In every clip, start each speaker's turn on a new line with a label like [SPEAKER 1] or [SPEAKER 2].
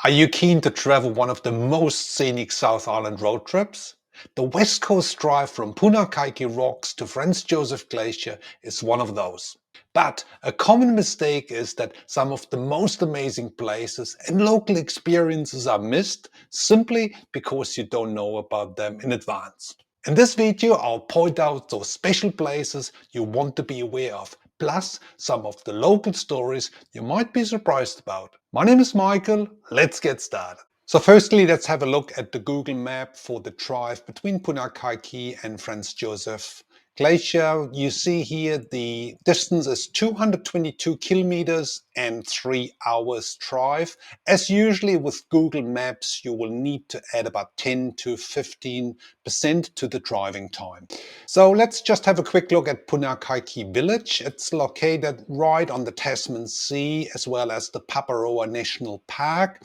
[SPEAKER 1] Are you keen to travel one of the most scenic South Island road trips? The West Coast drive from Punakaiki Rocks to Franz Josef Glacier is one of those. But a common mistake is that some of the most amazing places and local experiences are missed simply because you don't know about them in advance. In this video, I'll point out those special places you want to be aware of, plus some of the local stories you might be surprised about. My name is Michael, let's get started. So firstly, let's have a look at the Google map for the drive between Punakaiki and Franz Josef Glacier. You see here the distance is 222 kilometers and 3 hours drive. As usually with Google Maps, you will need to add about 10 to 15% to the driving time. So let's just have a quick look at Punakaiki village. It's located right on the Tasman Sea as well as the 𝗏𝗏𝗃𝗏 National Park.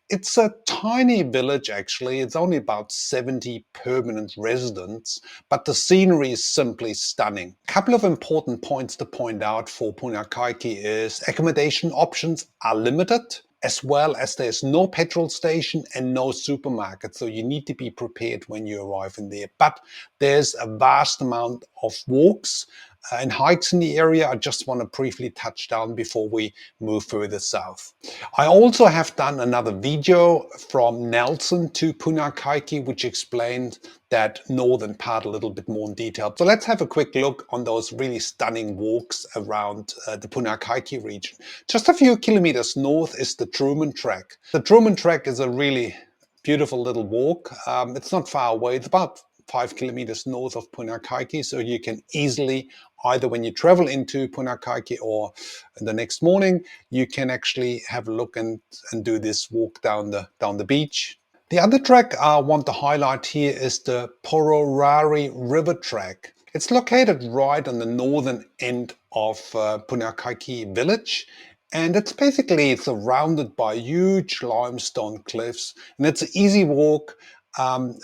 [SPEAKER 1] It's a tiny village actually. It's only about 70 permanent residents, but the scenery is simply stunning. A couple of important points to point out for Punakaiki is accommodation options are limited, as well as there's no petrol station and no supermarket, so you need to be prepared when you arrive in there. But there's a vast amount of walks and hikes in the area I just want to briefly touch down before we move further south. I also have done another video from Nelson to Punakaiki which explained that northern part a little bit more in detail. So let's have a quick look on those really stunning walks around the Punakaiki region. Just a few kilometers north is the Truman Track. The Truman Track is a really beautiful little walk. It's not far away. It's about 5 kilometers north of Punakaiki, so you can easily, either when you travel into Punakaiki or the next morning, you can actually have a look and do this walk down the beach. The other track I want to highlight here is the Pororari River Track. It's located right on the northern end of Punakaiki village. And it's basically surrounded by huge limestone cliffs, and it's an easy walk,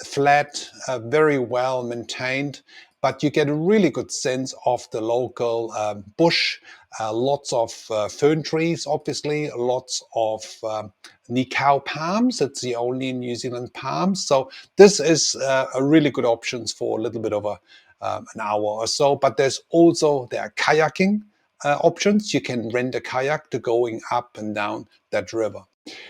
[SPEAKER 1] flat, very well maintained, but you get a really good sense of the local bush, lots of fern trees, obviously, lots of 𝗏𝗏𝗃𝗃𝗃𝗏 palms. It's the only New Zealand palm. So this is a really good option for a little bit of an hour or so, but there are kayaking options. You can rent a kayak to going up and down that river.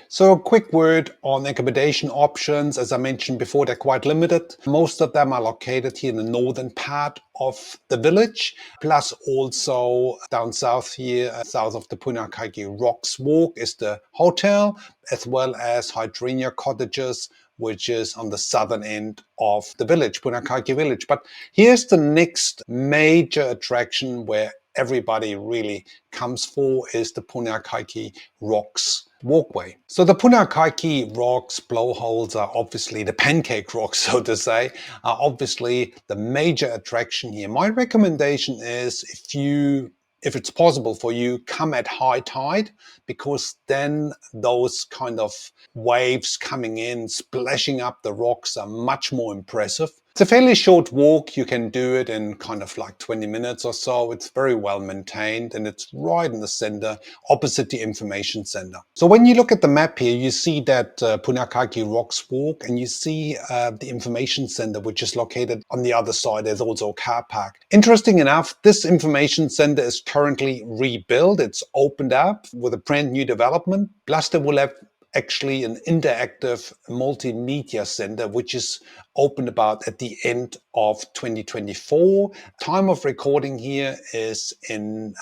[SPEAKER 1] So a quick word on accommodation options. As I mentioned before, they're quite limited. Most of them are located here in the northern part of the village, plus also down south here, south of the Punakaiki Rocks walk is the hotel, as well as Hydrenia cottages, which is on the southern end of the village, Punakaiki village. But here's the next major attraction where everybody really comes for, is the Punakaiki Rocks walkway. So the Punakaiki Rocks blowholes are obviously the pancake rocks, so to say, are obviously the major attraction here. My recommendation is if it's possible for you, come at high tide, because then those kind of waves coming in, splashing up the rocks are much more impressive. It's a fairly short walk. You can do it in kind of like 20 minutes or so. It's very well maintained and it's right in the center, opposite the information center. So when you look at the map here, you see that Punakaiki Rocks walk, and you see the information center, which is located on the other side. There's also a car park. Interesting enough, this information center is currently rebuilt. It's opened up with a brand new development. Plus they will have actually an interactive multimedia center, which is opened about at the end of 2024. Time of recording here is in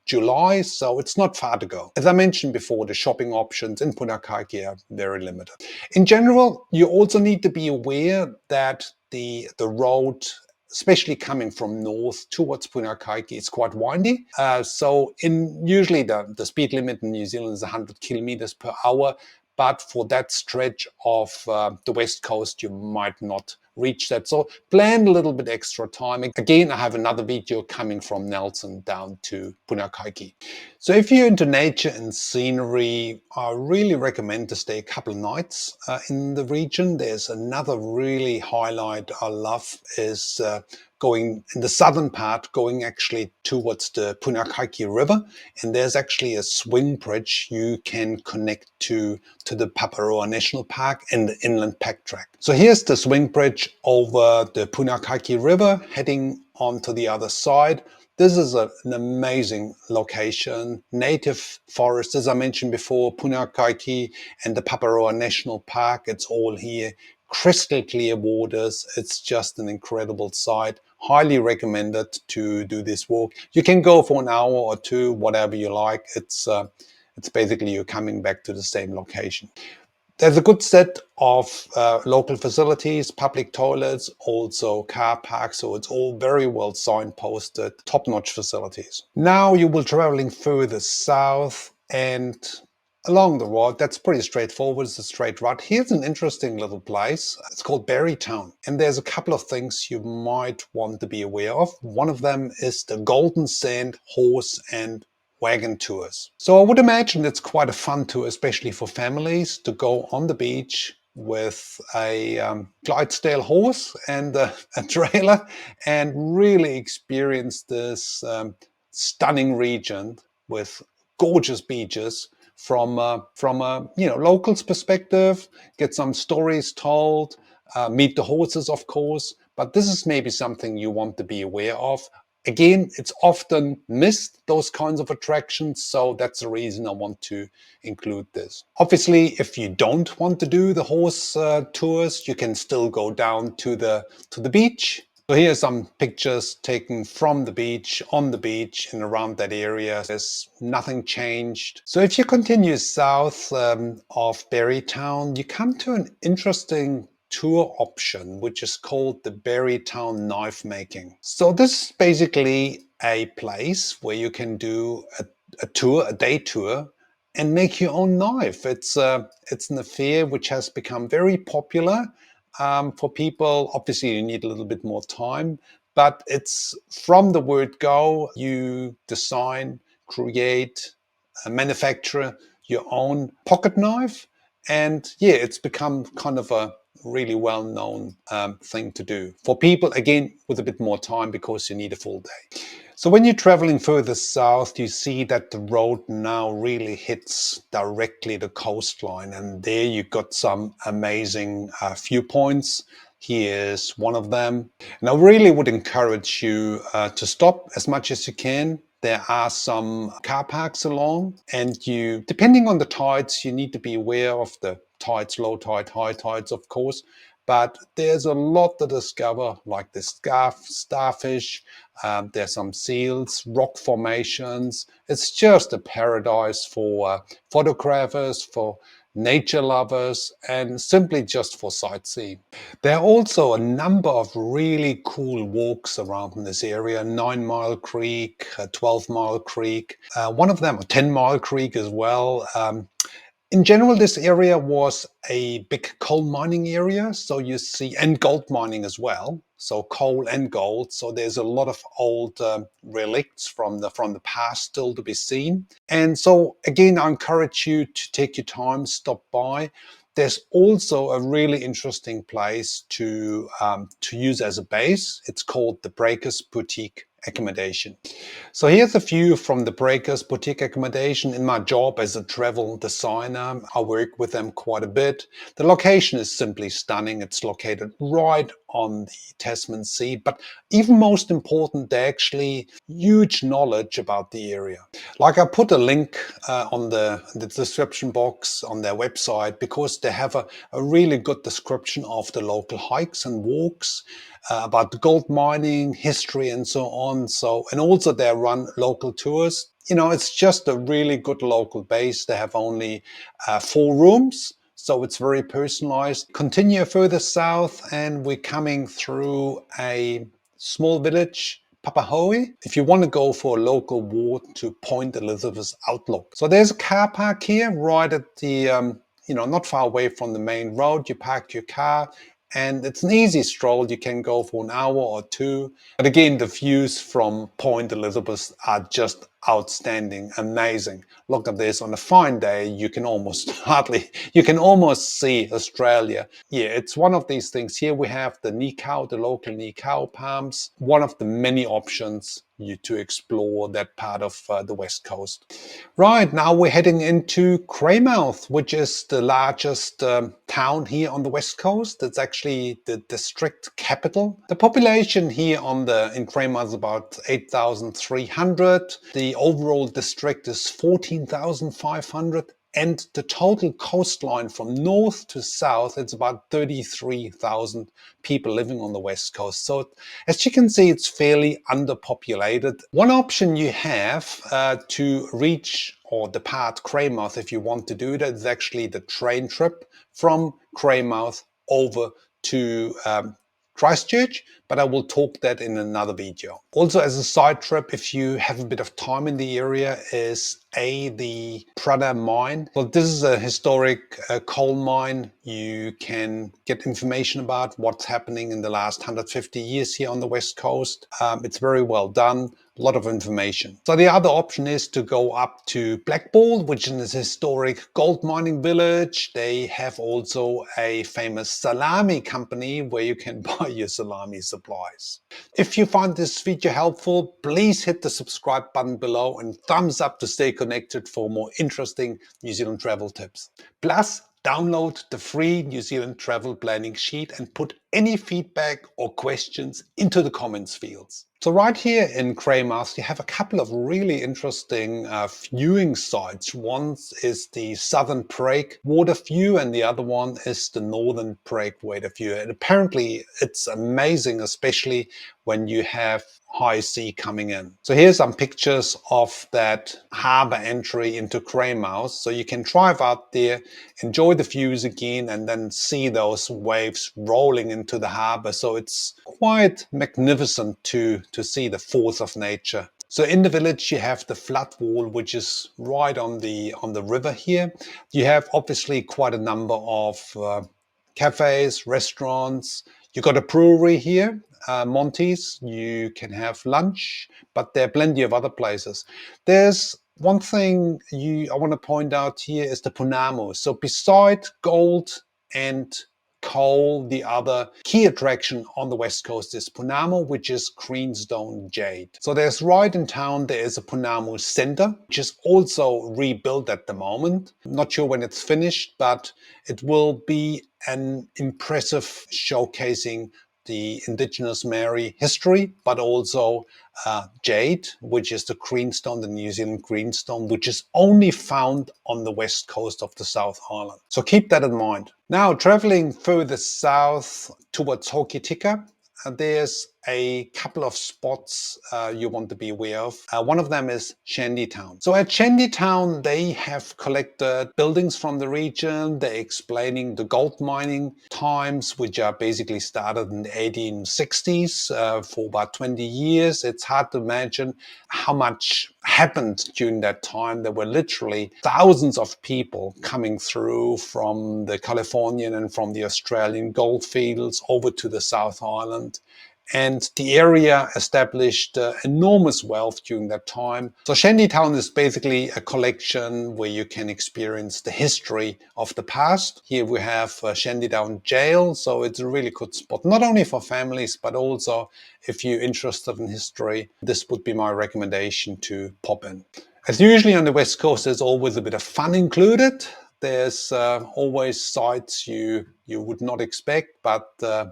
[SPEAKER 1] July, so it's not far to go. As I mentioned before, the shopping options in Punakaiki are very limited. In general, you also need to be aware that the road, especially coming from north towards Punakaiki, it's quite windy. So usually the speed limit in New Zealand is 100 kilometers per hour. But for that stretch of the west coast, you might not reach that. So plan a little bit extra time. Again, I have another video coming from Nelson down to Punakaiki. So if you're into nature and scenery, I really recommend to stay a couple of nights in the region. There's another really highlight I love is going in the southern part, going actually towards the Punakaiki River. And there's actually a swing bridge you can connect to the 𝗏𝗏𝗏𝗏 National Park and the inland pack track. So here's the swing bridge over the Punakaiki River, heading on to the other side. This is an amazing location, native forest, as I mentioned before, Punakaiki and the 𝗏𝗏𝗏𝗏 National Park, it's all here. Crystal clear waters, it's just an incredible sight. Highly recommended to do this walk. You can go for an hour or two, whatever you like. It's basically you're coming back to the same location. There's a good set of local facilities, public toilets, also car parks, so it's all very well signposted, top-notch facilities. Now you will traveling further south and along the road. That's pretty straightforward, it's a straight route. Here's an interesting little place. It's called Barrytown. And there's a couple of things you might want to be aware of. One of them is the Golden Sand horse and wagon tours. So I would imagine it's quite a fun tour, especially for families, to go on the beach with a 𝗥𝗲𝗽𝗀𝗃𝗃 horse and a trailer and really experience this stunning region with gorgeous beaches from a local's perspective, get some stories told, meet the horses, of course. But this is maybe something you want to be aware of. Again, it's often missed, those kinds of attractions, so that's the reason I want to include this. Obviously, if you don't want to do the horse tours, you can still go down to the beach. So here are some pictures taken from the beach, on the beach and around that area. There's nothing changed. So if you continue south of Barrytown, you come to an interesting tour option, which is called the Barrytown knife making. So this is basically a place where you can do a tour, a day tour, and make your own knife. It's an affair which has become very popular for people. Obviously, you need a little bit more time, but it's from the word go. You design, create, manufacture your own pocket knife, and yeah, it's become kind of a really well-known thing to do for people, again, with a bit more time because you need a full day. So when you're traveling further south, you see that the road now really hits directly the coastline, and there you got some amazing viewpoints. Here's one of them, and I really would encourage you to stop as much as you can. There are some car parks along, and you, depending on the tides, you need to be aware of the tides, low tide, high tides, of course. But there's a lot to discover, like the starfish, there's some seals, rock formations. It's just a paradise for photographers, for nature lovers, and simply just for sightseeing. There are also a number of really cool walks around in this area: 9 Mile Creek, 12 Mile Creek, one of them, 10 Mile Creek as well. In general, this area was a big coal mining area, so you see, and gold mining as well. So coal and gold. So there's a lot of old relicts from the past still to be seen. And so again, I encourage you to take your time, stop by. There's also a really interesting place to use as a base. It's called the 𝗏𝗏𝗃𝗃𝗃 Boutique Accommodation. So here's a view from the 𝗏𝗏𝗃𝗃 Boutique Accommodation. In my job as a travel designer, I work with them quite a bit. The location is simply stunning. It's located right on the Tasman Sea, but even most important, they actually huge knowledge about the area. Like, I put a link on the description box on their website, because they have a really good description of the local hikes and walks, about the gold mining history and so on. So, and also they run local tours. You know, it's just a really good local base. They have only 4 rooms, so it's very personalized. Continue further south and we're coming through a small village, 𝗏𝗏𝗏𝗏𝗏, if you want to go for a local walk to Point Elizabeth Outlook. So there's a car park here right at the, not far away from the main road. You park your car, and it's an easy stroll. You can go for an hour or two. But again, the views from Point Elizabeth are just outstanding, amazing. Look at this. On a fine day, you can almost see Australia. Yeah, it's one of these things. Here we have the 𝗏𝗂𝗃𝗀, the local 𝗏𝗂𝗃 palms, one of the many options to explore that part of the west coast. Right, now we're heading into Greymouth, which is the largest town here on the west coast. It's actually the district capital. The population here in Greymouth is about 8,300. The overall district is 14,500. And the total coastline from north to south, it's about 33,000 people living on the west coast. So as you can see, it's fairly underpopulated. One option you have to reach or depart Greymouth, if you want to do that, is actually the train trip from Greymouth over to Christchurch, but I will talk that in another video. Also, as a side trip, if you have a bit of time in the area, is the 𝗏𝗲𝗃𝗀𝗃 mine. Well, this is a historic coal mine. You can get information about what's happening in the last 150 years here on the west coast. It's very well done. A lot of information. So the other option is to go up to Blackball, which is a historic gold mining village. They have also a famous salami company where you can buy your salami supplies. If you find this video helpful, please hit the subscribe button below and thumbs up to stay connected for more interesting New Zealand travel tips. Plus, download the free New Zealand travel planning sheet and put any feedback or questions into the comments fields. So right here in Greymouth, you have a couple of really interesting viewing sites. One is the Southern Break water view and the other one is the Northern Break water view. And apparently it's amazing, especially when you have high sea coming in. So here's some pictures of that harbour entry into Greymouth. So you can drive out there, enjoy the views again, and then see those waves rolling into the harbour. So it's quite magnificent to see the force of nature. So in the village you have the flood wall, which is right on the river here. You have obviously quite a number of cafes, restaurants. You got a brewery here, Monty's. You can have lunch, but there are plenty of other places. There's one thing I want to point out here is the Pounamu. So beside gold and coal, the other key attraction on the west coast is Pounamu, which is greenstone jade. So there's right in town, there is a Pounamu Center, which is also rebuilt at the moment. Not sure when it's finished, but it will be an impressive showcasing the indigenous Maori history, but also jade, which is the greenstone, the New Zealand greenstone, which is only found on the west coast of the South Island. So keep that in mind. Now, traveling further south towards Hokitika, there's a couple of spots you want to be aware of. One of them is Shandytown. So at Shandytown, they have collected buildings from the region. They're explaining the gold mining times, which are basically started in the 1860s for about 20 years. It's hard to imagine how much happened during that time. There were literally thousands of people coming through from the Californian and from the Australian goldfields over to the South Island. And the area established enormous wealth during that time. So Shandytown is basically a collection where you can experience the history of the past. Here we have Shandytown Jail, so it's a really good spot, not only for families, but also if you're interested in history, this would be my recommendation to pop in. As usually on the West Coast, there's always a bit of fun included. There's always sites you would not expect, but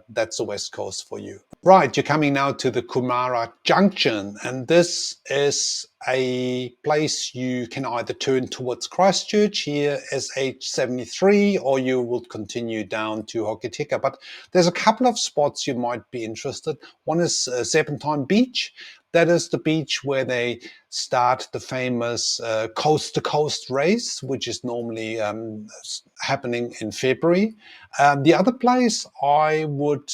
[SPEAKER 1] that's the West Coast for you. Right, you're coming now to the Kumara Junction, and this is a place you can either turn towards Christchurch here SH73, or you will continue down to Hokitika. But there's a couple of spots you might be interested. One is Serpentine Beach. That is the beach where they start the famous coast-to-coast race, which is normally happening in February. The other place I would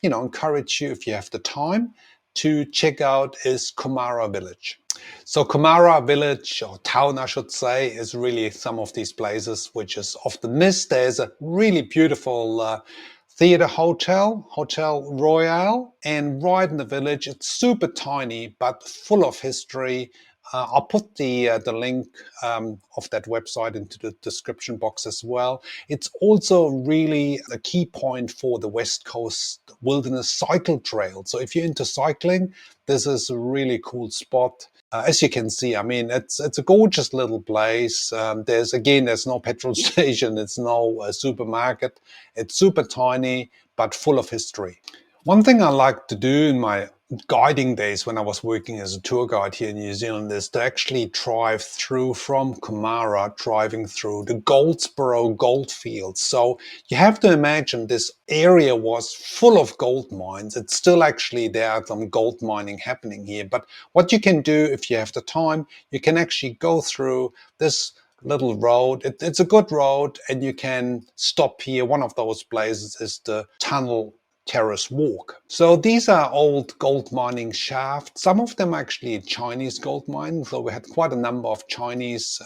[SPEAKER 1] encourage you, if you have the time, to check out is Kumara Village. So Kumara Village, or town I should say, is really some of these places which is often missed. There's a really beautiful theatre hotel, Hotel Royale, and right in the village, it's super tiny but full of history. I'll put the link of that website into the description box as well. It's also really a key point for the West Coast Wilderness Cycle Trail. So if you're into cycling, this is a really cool spot. As you can see, I mean, it's a gorgeous little place. There's no petrol station, it's no supermarket. It's super tiny, but full of history. One thing I like to do in my guiding days when I was working as a tour guide here in New Zealand is to actually drive through from Kumara, driving through the Goldsborough goldfields. So you have to imagine this area was full of gold mines. It's still actually there are some gold mining happening here. But what you can do if you have the time, you can actually go through this little road. It's a good road, and you can stop here. One of those places is the tunnel terrace walk. So these are old gold mining shafts. Some of them actually Chinese gold mines. So we had quite a number of Chinese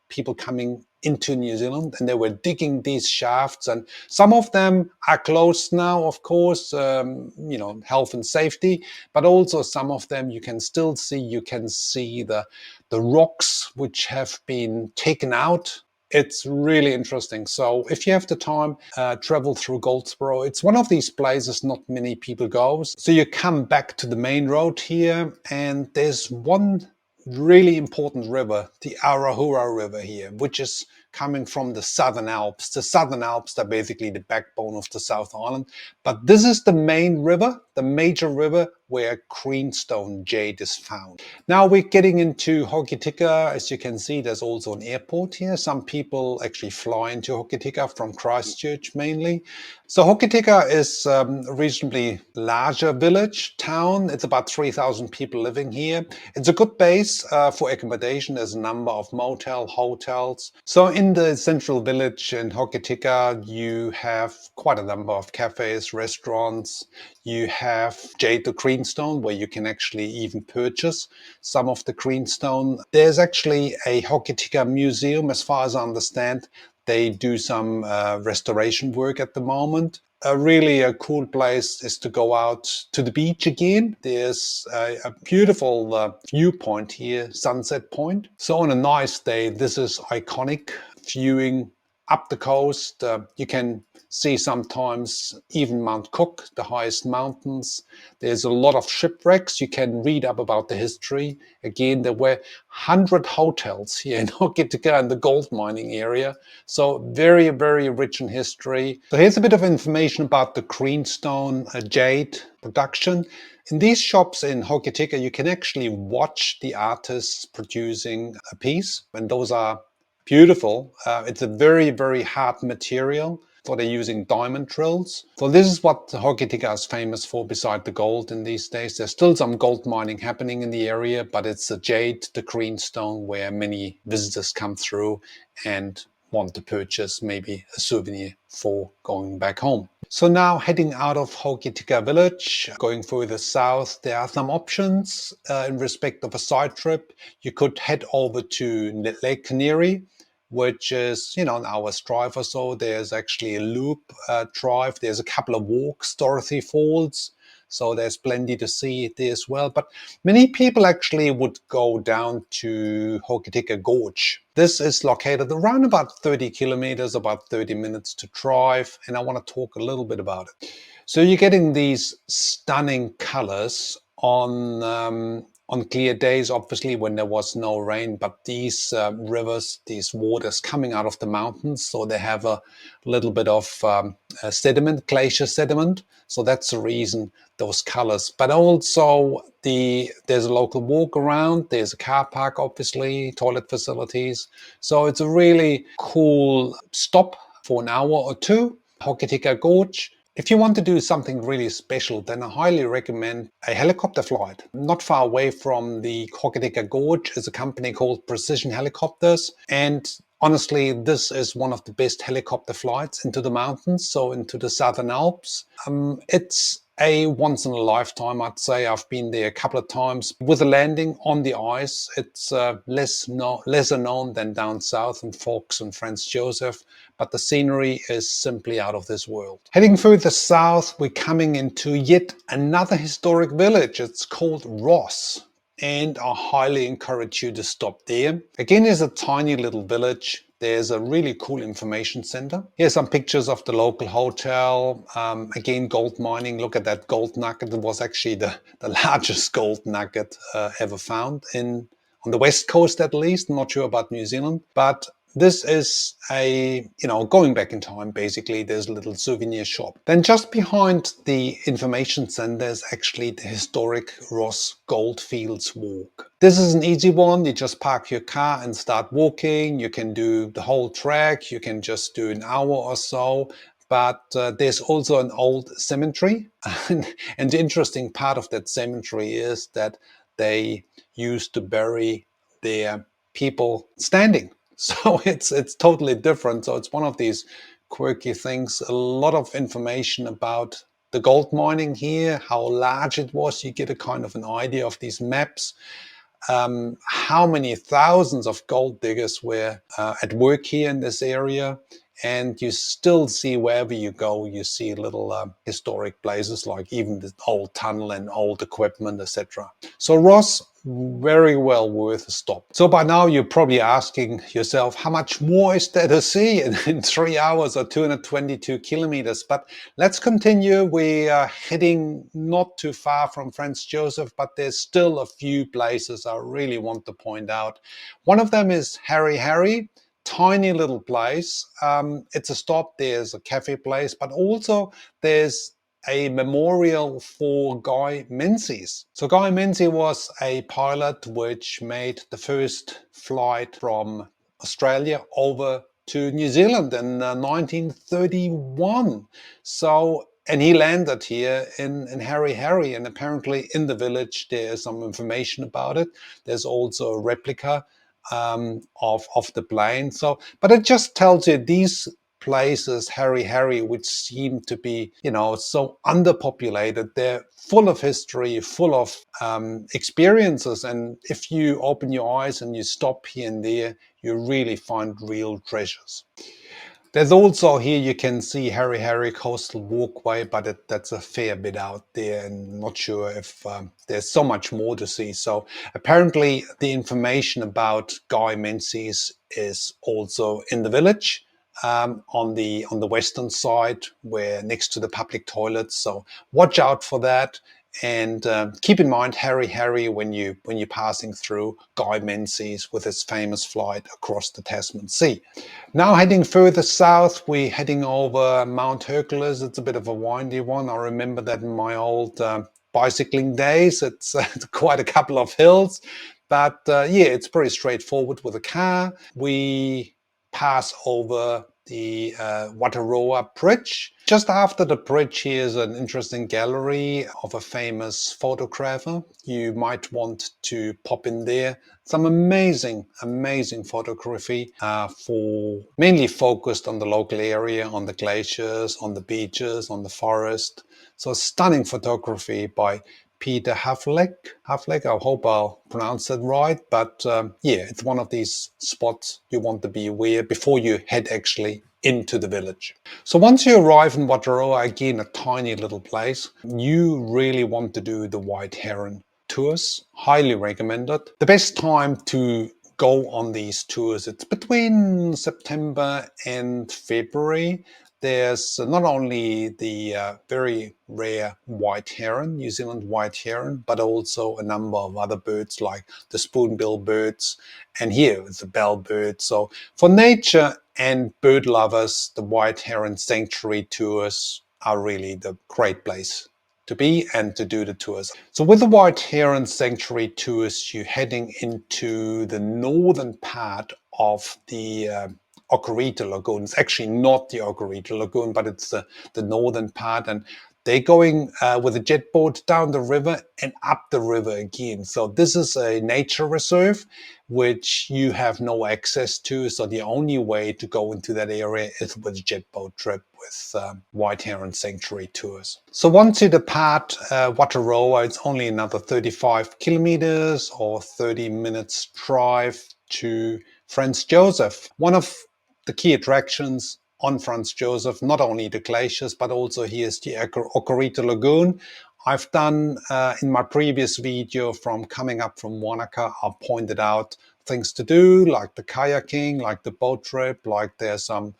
[SPEAKER 1] people coming into New Zealand, and they were digging these shafts, and some of them are closed now, of course, health and safety, but also some of them you can still see. You can see the rocks which have been taken out. It's really interesting. So if you have the time, travel through Goldsborough. It's one of these places not many people go. So you come back to the main road here, and there's one really important river, the 𝗟𝗻𝗃𝗃 River here, which is coming from the Southern Alps. The Southern Alps are basically the backbone of the South Island. But this is the main river, the major river where greenstone jade is found. Now we're getting into Hokitika. As you can see, there's also an airport here. Some people actually fly into Hokitika from Christchurch mainly. So Hokitika is a reasonably larger village, town. It's about 3,000 people living here. It's a good base for accommodation. There's a number of motel, hotels. So in the central village in Hokitika, you have quite a number of cafes, restaurants. You have jade the greenstone, where you can actually even purchase some of the greenstone. There's actually a Hokitika museum, as far as I understand. They do some restoration work at the moment. Really a cool place is to go out to the beach again. There's a beautiful viewpoint here, Sunset Point. So on a nice day, this is iconic viewing up the coast. You can see sometimes even Mount Cook, the highest mountains. There's a lot of shipwrecks. You can read up about the history. Again, there were 100 hotels here in Hokitika in the gold mining area. So very, very rich in history. So here's a bit of information about the greenstone jade production. In these shops in Hokitika, you can actually watch the artists producing a piece, and those are beautiful. It's a very, very hard material. So they're using diamond drills. So this is what Hokitika is famous for beside the gold in these days. There's still some gold mining happening in the area, but it's the jade, the greenstone, where many visitors come through and want to purchase maybe a souvenir for going back home. So now heading out of Hokitika village, going further south, there are some options in respect of a side trip. You could head over to Lake Canary, which is, an hour's drive or so. There's actually a loop drive. There's a couple of walks, Dorothy Falls. So there's plenty to see there as well. But many people actually would go down to Hokitika Gorge. This is located around about 30 kilometers, about 30 minutes to drive. And I want to talk a little bit about it. So you're getting these stunning colors on clear days, obviously, when there was no rain, but these rivers, these waters coming out of the mountains, so they have a little bit of sediment, glacier sediment. So that's the reason those colors. But also there's a local walk around, there's a car park, obviously, toilet facilities. So it's a really cool stop for an hour or two, Hokitika Gorge. If you want to do something really special, then I highly recommend a helicopter flight. Not far away from the Hokitika Gorge is a company called Precision Helicopters. And honestly, this is one of the best helicopter flights into the mountains, so into the Southern Alps. It's a once in a lifetime, I'd say. I've been there a couple of times. With a landing on the ice, it's lesser known than down south in Forks and Franz Josef, but the scenery is simply out of this world. Heading further south, we're coming into yet another historic village. It's called Ross. and I highly encourage you to stop there. Again, it's a tiny little village. There's a really cool information center. Here's some pictures of the local hotel. Again, gold mining. Look at that gold nugget. It was actually the largest gold nugget ever found on the west coast, at least. I'm not sure about New Zealand, but this is a, going back in time, basically. There's a little souvenir shop. Then just behind the information center is actually the historic Ross Goldfields walk. This is an easy one. You just park your car and start walking. You can do the whole trek. You can just do an hour or so. But there's also an old cemetery. And the interesting part of that cemetery is that they used to bury their people standing. So it's totally different. So it's one of these quirky things. A lot of information about the gold mining here, how large it was. You get a kind of an idea of these maps. How many thousands of gold diggers were at work here in this area. And you still see, wherever you go, you see little historic places, like even the old tunnel and old equipment, etc. So Ross, very well worth a stop. So by now you're probably asking yourself, how much more is there to see in 3 hours or 222 kilometers? But let's continue. We are heading not too far from Franz Josef, but there's still a few places I really want to point out. One of them is 𝗏𝗏𝗃𝗃. Tiny little place. It's a stop. There's a cafe place, but also there's a memorial for Guy Menzies. So Guy Menzies was a pilot which made the first flight from Australia over to New Zealand in 1931. So, and he landed here in 𝗏𝗏𝗃𝗃, and apparently in the village there is some information about it. There's also a replica of the plane. So, but it just tells you these places, 𝗏𝗏𝗃𝗃, which seem to be, so underpopulated, they're full of history, full of experiences. And if you open your eyes and you stop here and there, you really find real treasures. There's also here, you can see 𝗏𝗏𝗃𝗃 Coastal Walkway, but that's a fair bit out there, and not sure if there's so much more to see. So apparently the information about Guy Menzies is also in the village, on the western side, where next to the public toilets. So watch out for that. And keep in mind 𝗏𝗏𝗃𝗃 when you're passing through Guy Menzies with his famous flight across the Tasman Sea. Now heading further south, we're heading over Mount Hercules. It's a bit of a windy one. I remember that in my old bicycling days. It's quite a couple of hills, but yeah, it's pretty straightforward with a car. We pass over the Whataroa bridge. Just after the bridge, here's an interesting gallery of a famous photographer. You might want to pop in there. Some amazing photography mainly focused on the local area, on the glaciers, on the beaches, on the forest. So stunning photography by 𝗏𝗏𝗃𝗃. I hope I'll pronounce it right, but yeah, it's one of these spots you want to be aware before you head actually into the village. So once you arrive in Whataroa, again a tiny little place, you really want to do the White Heron tours. Highly recommended. The best time to go on these tours, it's between September and February. There's not only the very rare white heron, New Zealand white heron, but also a number of other birds like the spoonbill birds, and here it's the bellbird. So for nature and bird lovers, the White Heron Sanctuary tours are really the great place to be and to do the tours. So with the White Heron Sanctuary tours, you're heading into the northern part of the Okarito Lagoon. It's actually not the Okarito Lagoon, but it's the northern part, and they're going with a jet boat down the river and up the river again. So this is a nature reserve which you have no access to. So the only way to go into that area is with a jet boat trip with White Heron Sanctuary tours. So once you depart Whataroa, it's only another 35 kilometers or 30 minutes drive to Franz Josef. One of the key attractions on Franz Josef, not only the glaciers, but also here's the Okarito Lagoon. I've done in my previous video from coming up from Wanaka, I pointed out things to do like the kayaking, like the boat trip, like there's some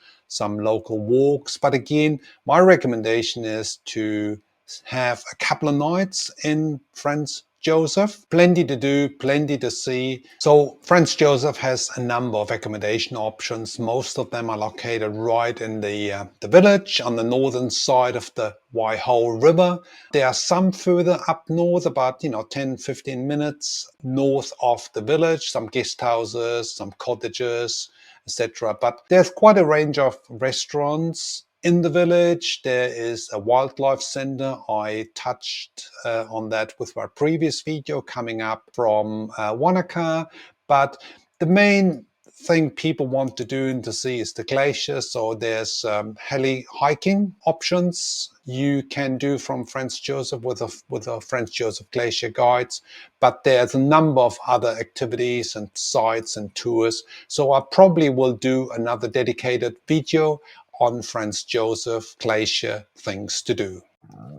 [SPEAKER 1] local walks. But again, my recommendation is to have a couple of nights in Franz Josef. Plenty to do, plenty to see. So Franz Josef has a number of accommodation options. Most of them are located right in the village on the northern side of the 𝗏𝗏𝗃𝗃 River. There are some further up north, about 10-15 minutes north of the village, some guest houses, some cottages, etc. But there's quite a range of restaurants in the village. There is a wildlife center. I touched on that with my previous video coming up from Wanaka. But the main thing people want to do and to see is the glacier. So there's heli hiking options you can do from Franz Josef with a Franz Josef Glacier guides, but there's a number of other activities and sites and tours. So I probably will do another dedicated video on Franz Josef Glacier things to do.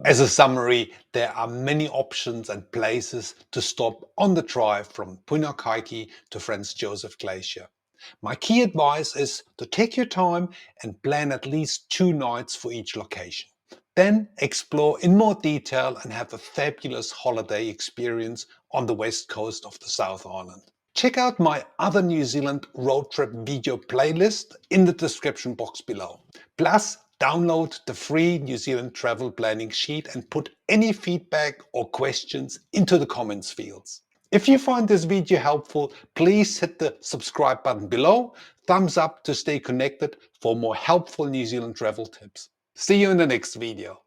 [SPEAKER 1] As a summary, there are many options and places to stop on the drive from Punakaiki to Franz Josef Glacier. My key advice is to take your time and plan at least 2 nights for each location. Then explore in more detail and have a fabulous holiday experience on the west coast of the South Island. Check out my other New Zealand road trip video playlist in the description box below. Plus, download the free New Zealand travel planning sheet and put any feedback or questions into the comments fields. If you find this video helpful, please hit the subscribe button below, thumbs up to stay connected for more helpful New Zealand travel tips. See you in the next video.